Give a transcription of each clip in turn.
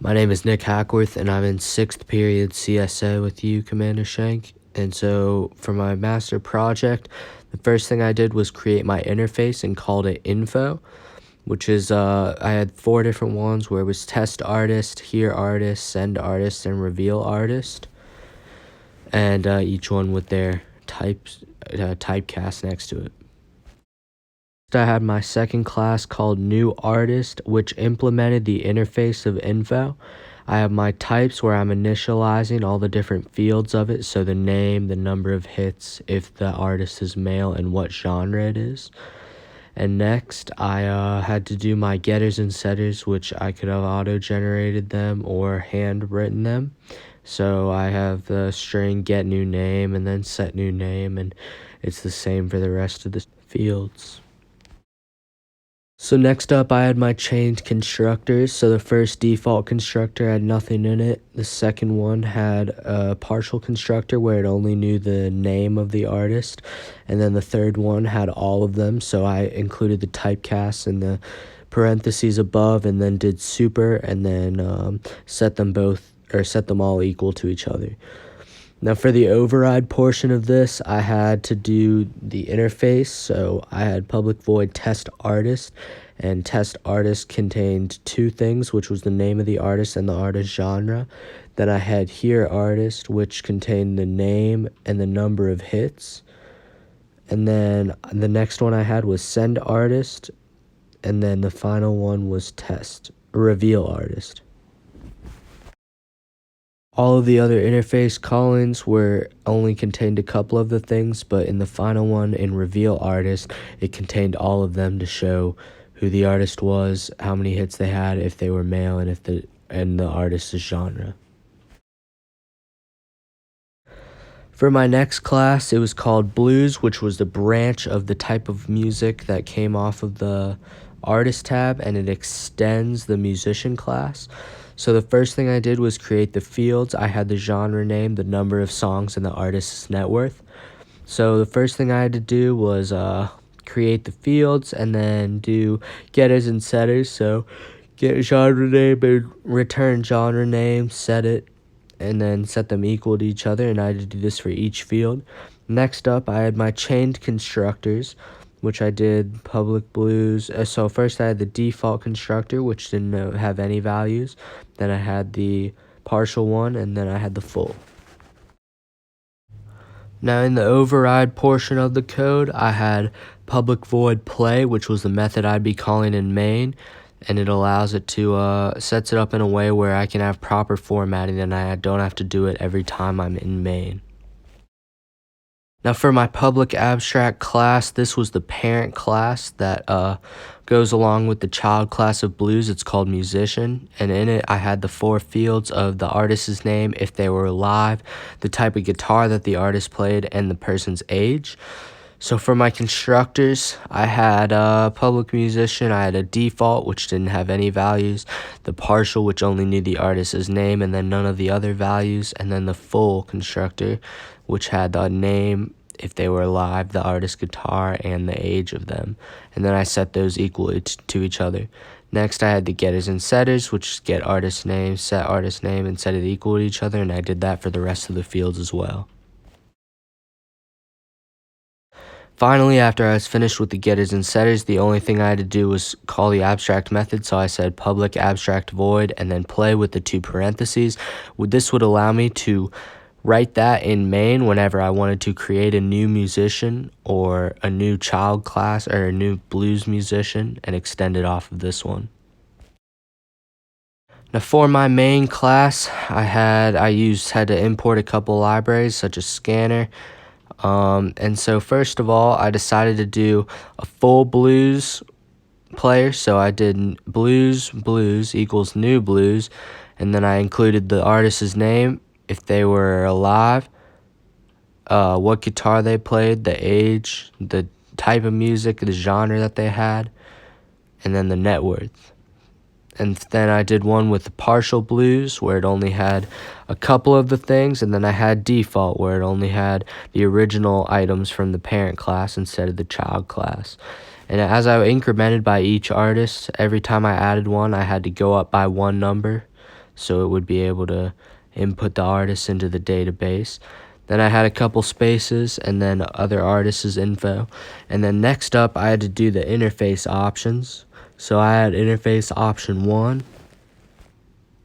My name is Nick Hackworth, and I'm in 6th period CSA with you, Commander Shank. And so for my master project, the first thing I did was create my interface and called it info, which is, I had 4 different ones where it was test artist, hear artist, send artist, and reveal artist. And each one with their typecast next to it. I had my second class called New Artist, which implemented the interface of info. I have my types where I'm initializing all the different fields of it, so the name, the number of hits, if the artist is male, and what genre it is. And next, I had to do my getters and setters, which I could have auto-generated them or handwritten them. So I have the string get new name and then set new name, and it's the same for the rest of the fields. So next up, I had my chained constructors. So the first default constructor had nothing in it. The second one had a partial constructor where it only knew the name of the artist. And then the third one had all of them. So I included the typecast in the parentheses above and then did super and then set them all equal to each other. Now for the override portion of this, I had to do the interface, so I had public void test artist, and test artist contained 2 things, which was the name of the artist and the artist genre. Then I had hear artist, which contained the name and the number of hits. And then the next one I had was send artist, and then the final one was reveal artist. All of the other interface callings were only contained a couple of the things, but in the final one, in reveal artist, it contained all of them to show who the artist was, how many hits they had, if they were male, and the artist's genre. For my next class, it was called blues, which was the branch of the type of music that came off of the artist tab, and it extends the musician class. So the first thing I did was create the fields. I had the genre name, the number of songs, and the artist's net worth. So the first thing I had to do was create the fields and then do getters and setters. So get genre name and return genre name, set it, and then set them equal to each other. And I had to do this for each field. Next up, I had my chained constructors, which I did public blues. So first I had the default constructor, which didn't have any values. Then I had the partial one, and then I had the full. Now in the override portion of the code, I had public void play, which was the method I'd be calling in main, and it allows it to sets it up in a way where I can have proper formatting and I don't have to do it every time I'm in main. Now for my public abstract class, this was the parent class that goes along with the child class of blues. It's called musician, and in it I had the 4 fields of the artist's name, if they were alive, the type of guitar that the artist played, and the person's age. So for my constructors, I had public musician, I had a default, which didn't have any values, the partial, which only knew the artist's name and then none of the other values, and then the full constructor, which had the name, if they were alive, the artist's guitar, and the age of them. And then I set those equal to each other. Next, I had the getters and setters, which get artist name, set artist name, and set it equal to each other, and I did that for the rest of the fields as well. Finally, after I was finished with the getters and setters, the only thing I had to do was call the abstract method, so I said public abstract void and then play with the 2 parentheses. This would allow me to write that in main whenever I wanted to create a new musician or a new child class or a new blues musician and extend it off of this one. Now for my main class, I had to import a couple libraries such as Scanner. And so first of all, I decided to do a full blues player. So I did blues equals new blues, and then I included the artist's name, if they were alive, what guitar they played, the age, the type of music, the genre that they had, and then the net worth. And then I did one with the partial blues, where it only had a couple of the things, and then I had default, where it only had the original items from the parent class instead of the child class. And as I incremented by each artist, every time I added one, I had to go up by 1 number. so it would be able to input the artist into the database. Then I had a couple spaces and then other artists' info. And then next up, I had to do the interface options. So I had interface option 1,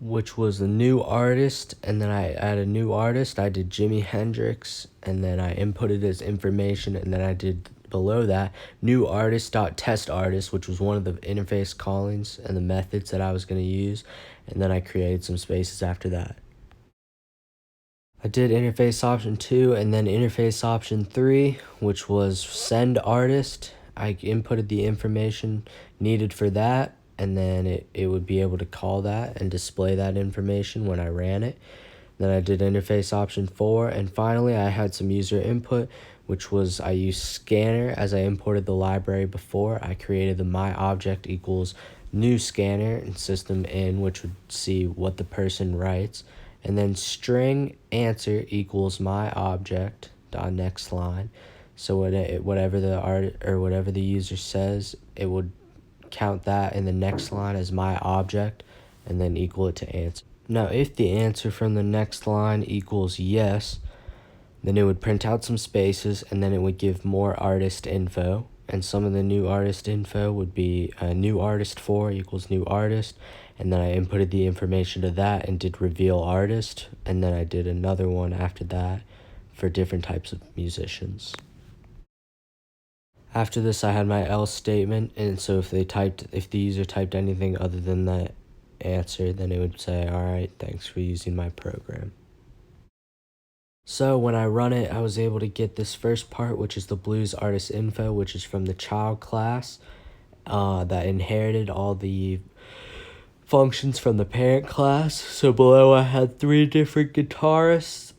which was the new artist, and then I added a new artist. I did Jimi Hendrix, and then I inputted his information, and then I did below that new artist dot test artist, which was one of the interface callings and the methods that I was going to use, and then I created some spaces after that. I did interface option 2 and then interface option 3, which was send artist. I inputted the information needed for that, and then it would be able to call that and display that information when I ran it. Then I did interface option 4, and finally I had some user input, which was I used scanner as I imported the library before. I created the my object equals new scanner and system in, which would see what the person writes, and then string answer equals my object dot next line. So whatever the art or whatever the user says, it would count that in the next line as my object and then equal it to answer. Now, if the answer from the next line equals yes, then it would print out some spaces and then it would give more artist info. And some of the new artist info would be new artist 4 equals new artist. And then I inputted the information to that and did reveal artist. And then I did another one after that for different types of musicians. After this, I had my else statement, and so if the user typed anything other than that answer, then it would say, all right, thanks for using my program. So when I run it, I was able to get this first part, which is the blues artist info, which is from the child class that inherited all the functions from the parent class. So below I had 3 different guitarists,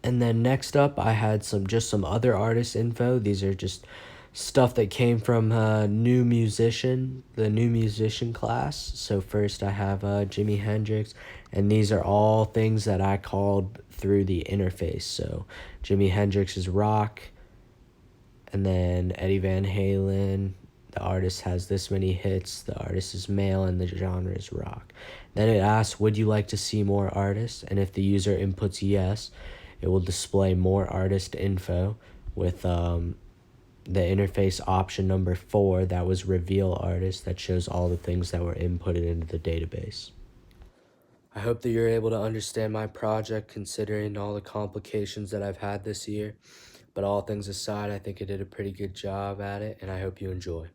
and then next up I had some other artist info. These are just stuff that came from the new musician class. So first I have Jimi Hendrix, and these are all things that I called through the interface. So Jimi Hendrix is rock, and then Eddie Van Halen, the artist has this many hits, the artist is male, and the genre is rock. Then it asks, would you like to see more artists? And if the user inputs yes, it will display more artist info with the interface option number 4, that was reveal artist, that shows all the things that were inputted into the database. I hope that you're able to understand my project considering all the complications that I've had this year, but all things aside, I think I did a pretty good job at it, and I hope you enjoy.